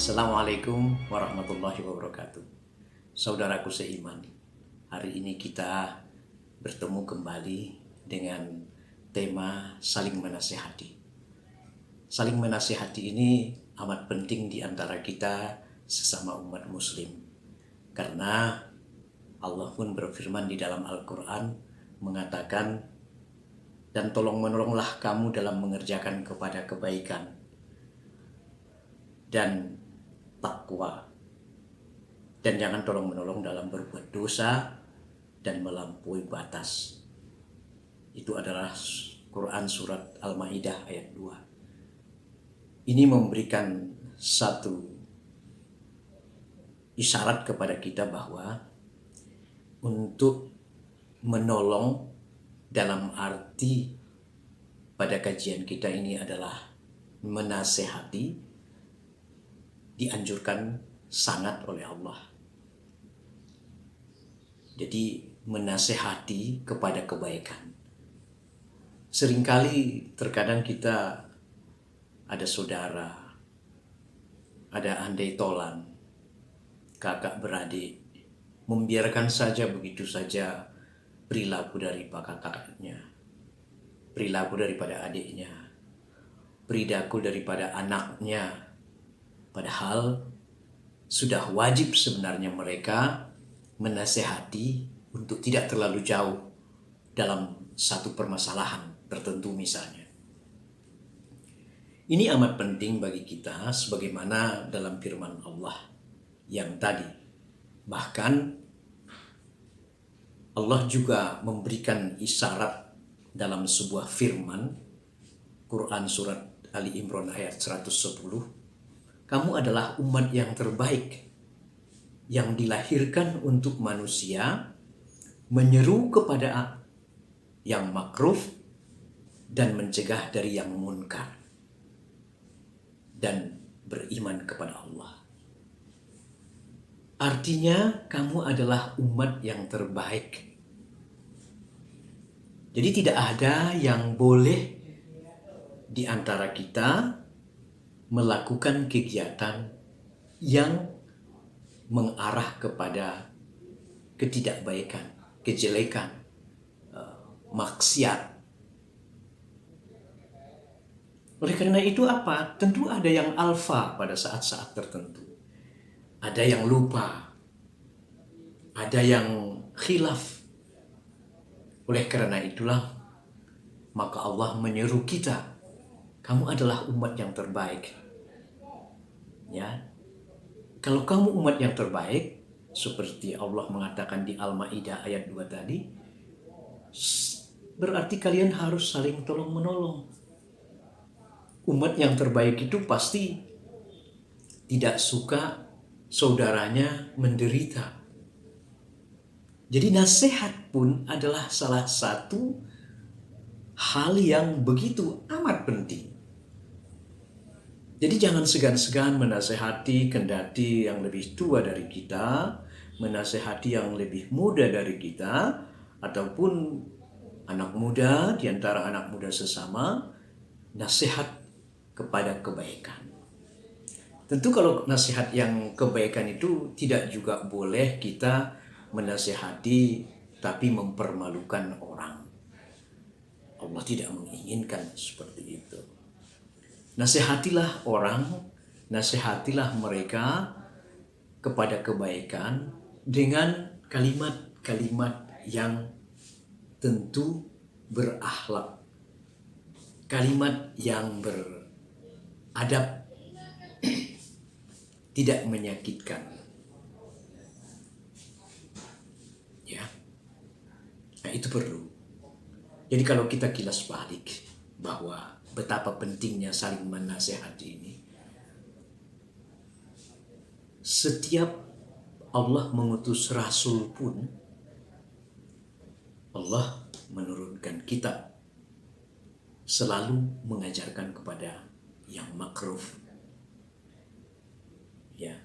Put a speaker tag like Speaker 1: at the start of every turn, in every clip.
Speaker 1: Assalamualaikum warahmatullahi wabarakatuh. Saudaraku seiman, hari ini kita bertemu kembali dengan tema saling menasehati. Saling menasehati ini amat penting di antara kita sesama umat muslim. Karena Allah pun berfirman di dalam Al-Quran mengatakan, dan tolong menolonglah kamu dalam mengerjakan kepada kebaikan dan takwa, dan jangan tolong menolong dalam berbuat dosa dan melampaui batas. Itu adalah Quran surat Al-Maidah ayat 2. Ini memberikan satu isyarat kepada kita bahwa untuk menolong dalam arti pada kajian kita ini adalah menasehati, dianjurkan sangat oleh Allah. Jadi menasehati kepada kebaikan. Seringkali terkadang kita ada saudara, ada andai tolan, kakak beradik, membiarkan saja begitu saja perilaku dari kakaknya, perilaku daripada adiknya, perilaku daripada anaknya. Padahal sudah wajib sebenarnya mereka menasehati untuk tidak terlalu jauh dalam satu permasalahan tertentu misalnya. Ini amat penting bagi kita sebagaimana dalam firman Allah yang tadi. Bahkan Allah juga memberikan isyarat dalam sebuah firman Quran surat Ali Imran ayat 110. Kamu adalah umat yang terbaik yang dilahirkan untuk manusia, menyeru kepada yang makruf dan mencegah dari yang munkar, dan beriman kepada Allah. Artinya kamu adalah umat yang terbaik. Jadi tidak ada yang boleh di antara kita melakukan kegiatan yang mengarah kepada ketidakbaikan, kejelekan, maksiat. Oleh karena itu apa? Tentu ada yang alfa pada saat-saat tertentu. Ada yang lupa. Ada yang khilaf. Oleh karena itulah maka Allah menyeru kita, kamu adalah umat yang terbaik. Ya. Kalau kamu umat yang terbaik, seperti Allah mengatakan di Al-Maidah ayat 2 tadi, berarti kalian harus saling tolong-menolong. Umat yang terbaik itu pasti tidak suka saudaranya menderita. Jadi nasihat pun adalah salah satu hal yang begitu amat penting. Jadi jangan segan-segan menasehati kendati yang lebih tua dari kita, menasehati yang lebih muda dari kita, ataupun anak muda di antara anak muda sesama, nasihat kepada kebaikan. Tentu kalau nasihat yang kebaikan itu tidak juga boleh kita menasehati tapi mempermalukan orang. Allah tidak menginginkan seperti itu. Nasihatilah orang, nasihatilah mereka kepada kebaikan dengan kalimat-kalimat yang tentu berakhlak, kalimat yang beradab, tidak menyakitkan. Ya. Nah, itu perlu. Jadi kalau kita kilas balik bahwa betapa pentingnya saling menasehati ini, setiap Allah mengutus Rasul pun Allah menurunkan kitab selalu mengajarkan kepada yang makruf, ya,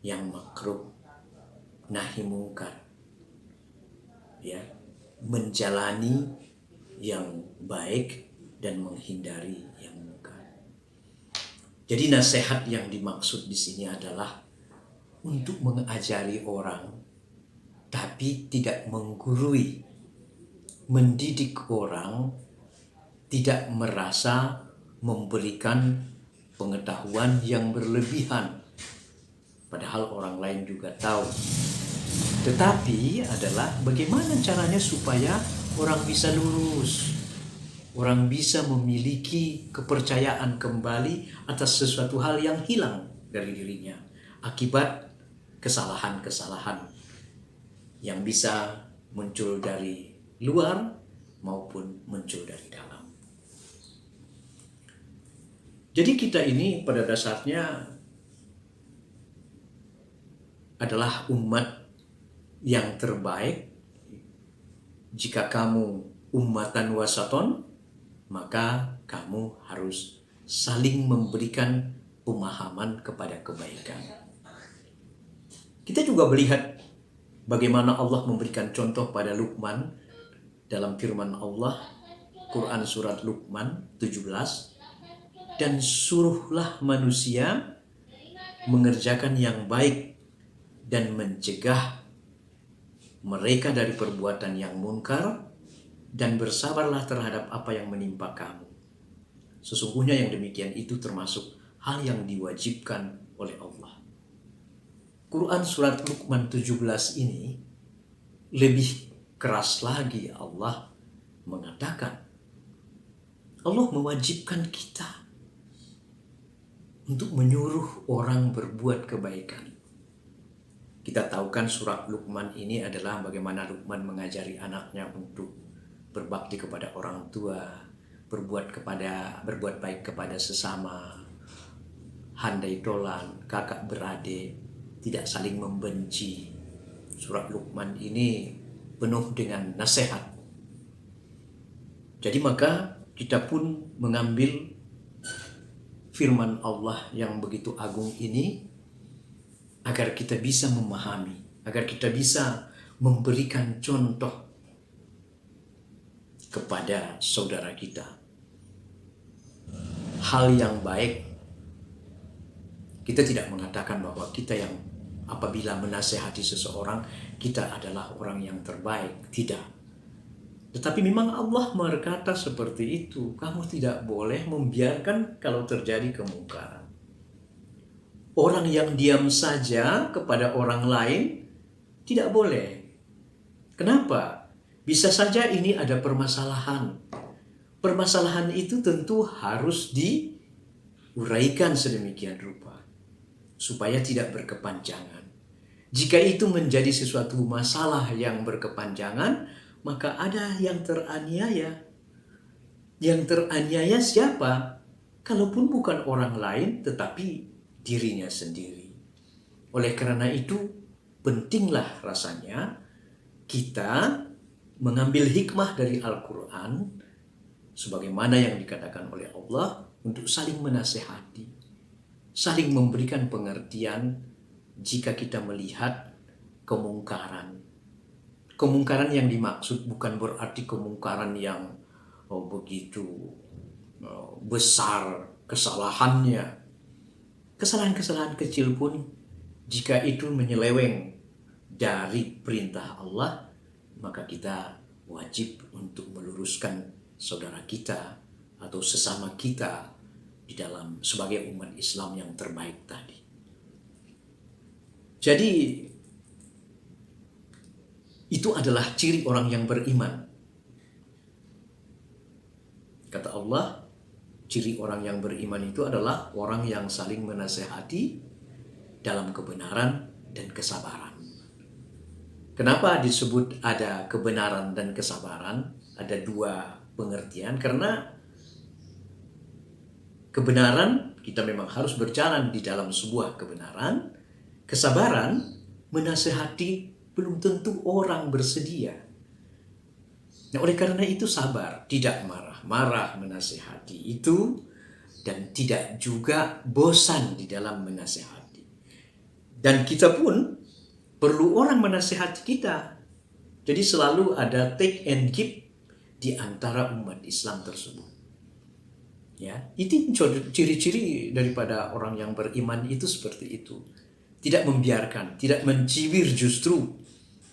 Speaker 1: yang makruf, nahi mungkar, ya, menjalani yang baik dan menghindari yang munkar. Jadi nasihat yang dimaksud di sini adalah untuk mengajari orang, tapi tidak menggurui, mendidik orang, tidak merasa memberikan pengetahuan yang berlebihan, padahal orang lain juga tahu. Tetapi adalah bagaimana caranya supaya orang bisa lurus, orang bisa memiliki kepercayaan kembali atas sesuatu hal yang hilang dari dirinya akibat kesalahan-kesalahan yang bisa muncul dari luar maupun muncul dari dalam. Jadi kita ini pada dasarnya adalah umat yang terbaik. Jika kamu ummatan wasaton, maka kamu harus saling memberikan pemahaman kepada kebaikan. Kita juga melihat bagaimana Allah memberikan contoh pada Luqman dalam firman Allah, Quran surat Luqman 17, dan suruhlah manusia mengerjakan yang baik dan mencegah mereka dari perbuatan yang munkar, dan bersabarlah terhadap apa yang menimpa kamu. Sesungguhnya yang demikian itu termasuk hal yang diwajibkan oleh Allah. Quran surat Luqman 17 ini lebih keras lagi. Allah mengatakan, Allah mewajibkan kita untuk menyuruh orang berbuat kebaikan. Kita tahu kan surat Luqman ini adalah bagaimana Luqman mengajari anaknya untuk berbakti kepada orang tua, berbuat baik kepada sesama, handai tolan, kakak beradik, tidak saling membenci. Surat Luqman ini penuh dengan nasihat. Jadi maka kita pun mengambil firman Allah yang begitu agung ini agar kita bisa memahami, agar kita bisa memberikan contoh kepada saudara kita. Hal yang baik, kita tidak mengatakan bahwa kita yang apabila menasehati seseorang, kita adalah orang yang terbaik. Tidak. Tetapi memang Allah berkata seperti itu. Kamu tidak boleh membiarkan kalau terjadi kemungkaran. Orang yang diam saja kepada orang lain tidak boleh. Kenapa? Bisa saja ini ada permasalahan. Permasalahan itu tentu harus diuraikan sedemikian rupa supaya tidak berkepanjangan. Jika itu menjadi sesuatu masalah yang berkepanjangan, maka ada yang teraniaya. Yang teraniaya siapa? Kalaupun bukan orang lain, tetapi dirinya sendiri. Oleh karena itu, pentinglah rasanya kita mengambil hikmah dari Al-Quran, sebagaimana yang dikatakan oleh Allah, untuk saling menasehati, saling memberikan pengertian jika kita melihat kemungkaran. Kemungkaran yang dimaksud bukan berarti kemungkaran yang begitu besar kesalahannya. Kesalahan-kesalahan kecil pun jika itu menyeleweng dari perintah Allah, maka kita wajib untuk meluruskan saudara kita atau sesama kita di dalam sebagai umat Islam yang terbaik tadi. Jadi itu adalah ciri orang yang beriman. Kata Allah, ciri orang yang beriman itu adalah orang yang saling menasehati dalam kebenaran dan kesabaran. Kenapa disebut ada kebenaran dan kesabaran? Ada dua pengertian, karena kebenaran kita memang harus berjalan di dalam sebuah kebenaran. Kesabaran, menasehati belum tentu orang bersedia. Nah, oleh karena itu sabar, tidak marah-marah menasehati itu, dan tidak juga bosan di dalam menasehati. Dan kita pun perlu orang menasehati kita. Jadi selalu ada take and give di antara umat Islam tersebut. Ya, itu ciri-ciri daripada orang yang beriman itu seperti itu. Tidak membiarkan, tidak mencibir, justru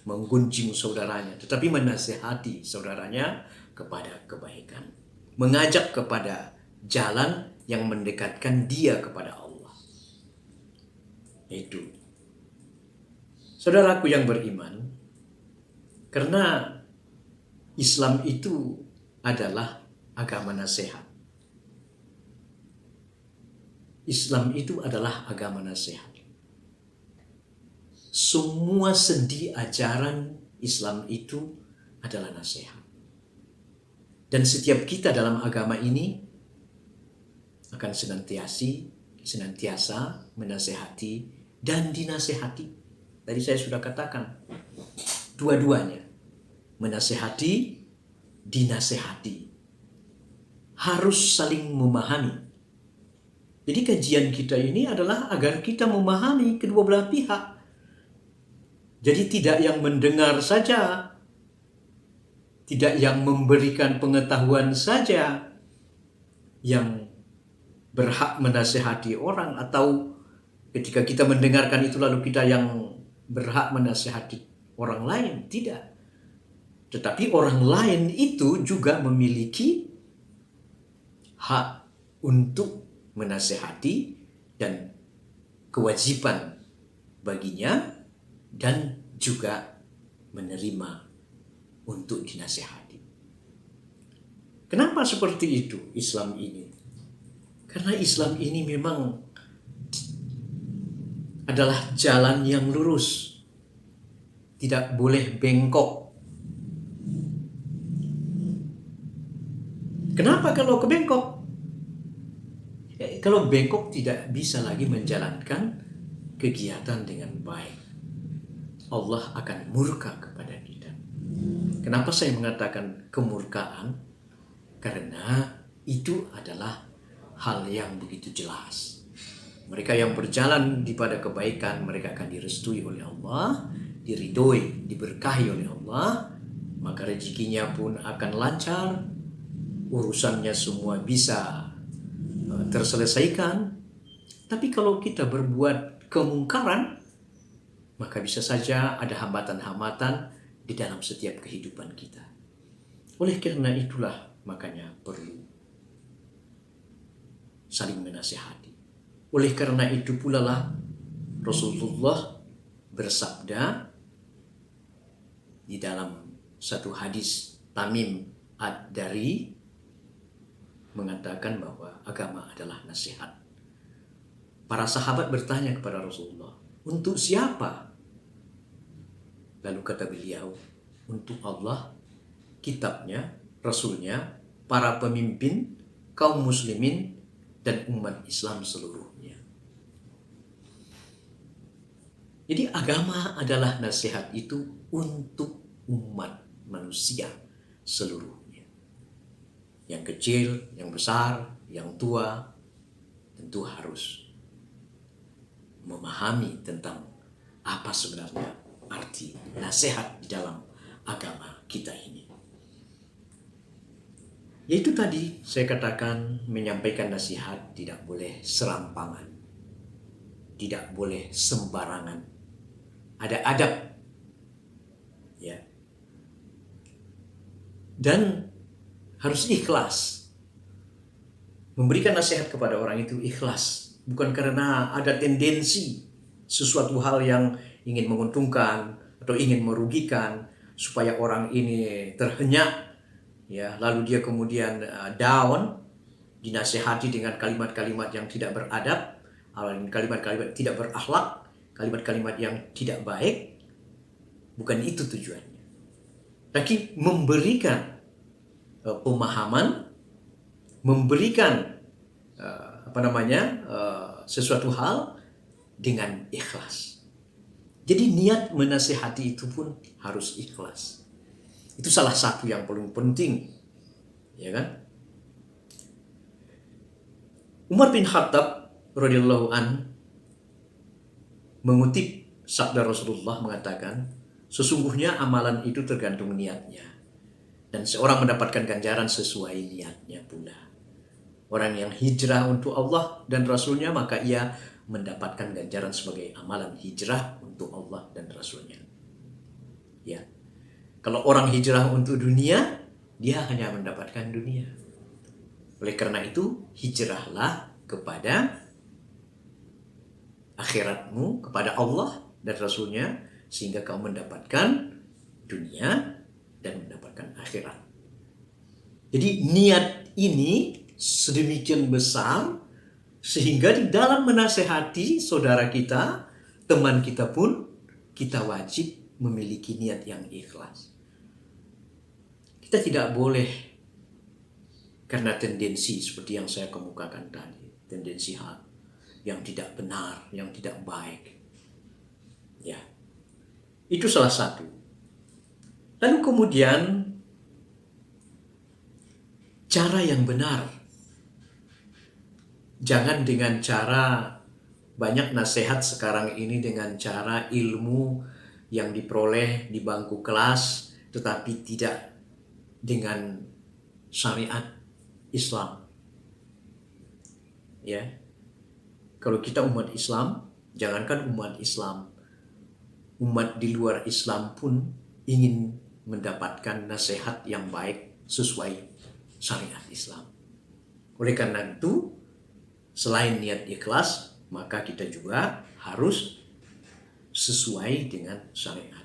Speaker 1: menggunjing saudaranya, tetapi menasihati saudaranya kepada kebaikan, mengajak kepada jalan yang mendekatkan dia kepada Allah. Itu, saudaraku yang beriman, karena Islam itu adalah agama nasihat. Islam itu adalah agama nasihat. Semua sendi ajaran Islam itu adalah nasihat. Dan setiap kita dalam agama ini akan senantiasa menasehati dan dinasehati. Tadi saya sudah katakan, dua-duanya. Menasehati, dinasehati. Harus saling memahami. Jadi kajian kita ini adalah agar kita memahami kedua belah pihak. Jadi tidak yang mendengar saja, tidak yang memberikan pengetahuan saja yang berhak menasehati orang, atau ketika kita mendengarkan itu lalu kita yang berhak menasehati orang lain. Tidak. Tetapi orang lain itu juga memiliki hak untuk menasehati dan kewajiban baginya, dan juga menerima untuk dinasehati. Kenapa seperti itu Islam ini? Karena Islam ini memang adalah jalan yang lurus, tidak boleh bengkok. Kenapa kalau kebengkok? Kalau bengkok tidak bisa lagi menjalankan kegiatan dengan baik. Allah akan murka kepada kita. Kenapa saya mengatakan kemurkaan? Karena itu adalah hal yang begitu jelas. Mereka yang berjalan di pada kebaikan, mereka akan direstui oleh Allah, diridhoi, diberkahi oleh Allah, maka rezekinya pun akan lancar, urusannya semua bisa terselesaikan. Tapi kalau kita berbuat kemungkaran, maka bisa saja ada hambatan-hambatan di dalam setiap kehidupan kita. Oleh karena itulah, makanya perlu saling menasihati. Oleh karena itu pula lah Rasulullah bersabda di dalam satu hadis, Tamim Ad-Dari mengatakan bahwa agama adalah nasihat. Para sahabat bertanya kepada Rasulullah, untuk siapa? Lalu kata beliau, untuk Allah, kitabnya, Rasulnya, para pemimpin, kaum muslimin, dan umat Islam seluruhnya. Jadi agama adalah nasihat itu untuk umat manusia seluruhnya. Yang kecil, yang besar, yang tua, tentu harus memahami tentang apa sebenarnya arti nasihat di dalam agama kita ini. Yaitu tadi saya katakan, menyampaikan nasihat tidak boleh serampangan, tidak boleh sembarangan, ada adab, ya, dan harus ikhlas. Memberikan nasihat kepada orang itu ikhlas, bukan karena ada tendensi sesuatu hal yang ingin menguntungkan atau ingin merugikan supaya orang ini terhenyak, ya, lalu dia kemudian down, dinasehati dengan kalimat-kalimat yang tidak beradab, kalimat-kalimat tidak berakhlak, kalimat-kalimat yang tidak baik. Bukan itu tujuannya. Tapi memberikan pemahaman, memberikan sesuatu hal dengan ikhlas. Jadi niat menasihati itu pun harus ikhlas. Itu salah satu yang paling penting, ya kan? Umar bin Khattab radhiyallahu an mengutip sabda Rasulullah mengatakan, sesungguhnya amalan itu tergantung niatnya, dan seorang mendapatkan ganjaran sesuai niatnya pula. Orang yang hijrah untuk Allah dan Rasulnya, maka ia mendapatkan ganjaran sebagai amalan hijrah untuk Allah dan Rasulnya. Ya. Kalau orang hijrah untuk dunia, dia hanya mendapatkan dunia. Oleh karena itu, hijrahlah kepada akhiratmu, kepada Allah dan Rasulnya, sehingga kau mendapatkan dunia dan mendapatkan akhirat. Jadi niat ini sedemikian besar sehingga di dalam menasehati saudara kita, teman kita pun, kita wajib memiliki niat yang ikhlas. Kita tidak boleh karena tendensi seperti yang saya kemukakan tadi, tendensi hal yang tidak benar, yang tidak baik. Ya. Itu salah satu. Lalu kemudian cara yang benar. Jangan dengan cara, banyak nasihat sekarang ini dengan cara ilmu yang diperoleh di bangku kelas, tetapi tidak dengan syariat Islam. Ya. Kalau kita umat Islam, jangankan umat Islam, umat di luar Islam pun ingin mendapatkan nasihat yang baik sesuai syariat Islam. Oleh karena itu, selain niat ikhlas, maka kita juga harus sesuai dengan syariat.